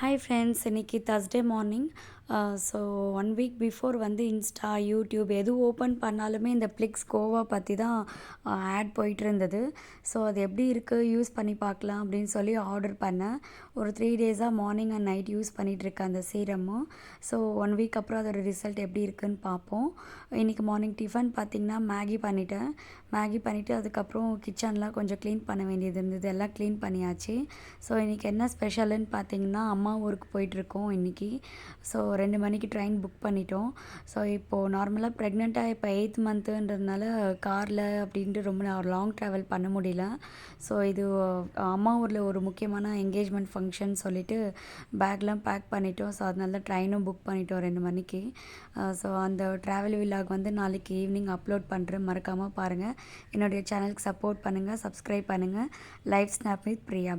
Hi friends, இன்றைக்கி Thursday morning. So 1 week before வந்து Insta, YouTube எது ஓப்பன் பண்ணாலுமே இந்த ப்ளிக்ஸ் கோவா பற்றி தான் ஆட் போயிட்டு இருந்தது. ஸோ அது எப்படி இருக்குது, யூஸ் பண்ணி பார்க்கலாம் அப்படின்னு சொல்லி ஆர்டர் பண்ணேன். ஒரு 3 டேஸாக மார்னிங் அண்ட் நைட் யூஸ் பண்ணிகிட்ருக்கேன் அந்த சீரமும். ஸோ 1 வீக் அப்புறம் அதோட ரிசல்ட் எப்படி இருக்குதுன்னு பார்ப்போம். இன்றைக்கி மார்னிங் டிஃபன் பார்த்திங்கன்னா மேகி பண்ணிவிட்டேன். மேகி பண்ணிவிட்டு அதுக்கப்புறம் கிச்சன்லாம் கொஞ்சம் க்ளீன் பண்ண வேண்டியது இருந்தது, எல்லாம் க்ளீன் பண்ணியாச்சு. ஸோ இன்றைக்கி என்ன ஸ்பெஷலுன்னு பார்த்திங்கன்னா, அம்மா ஊருக்கு போயிட்டுருக்கோம் இன்றைக்கி. ஸோ 2 மணிக்கு ட்ரெயின் புக் பண்ணிட்டோம். ஸோ இப்போது நார்மலாக ப்ரெக்னெண்ட்டாக இப்போ 8th மந்த்துன்றதுனால காரில் அப்படின்ட்டு ரொம்ப லாங் ட்ராவல் பண்ண முடியல. ஸோ இது அம்மா ஊரில் ஒரு முக்கியமான என்கேஜ்மெண்ட் ஃபங்க்ஷன் சொல்லிவிட்டு பேக்லாம் பேக் பண்ணிட்டோம். ஸோ அதனால தான் ட்ரெயினும் புக் பண்ணிட்டோம் 2 மணிக்கு. ஸோ அந்த ட்ராவல் விலாக் வந்து நாளைக்கு ஈவினிங் அப்லோட் பண்ணுறேன், மறக்காமல் பாருங்கள். என்னுடைய சேனலுக்கு சப்போர்ட் பண்ணுங்கள், சப்ஸ்கிரைப் பண்ணுங்கள். Live snap with Priya.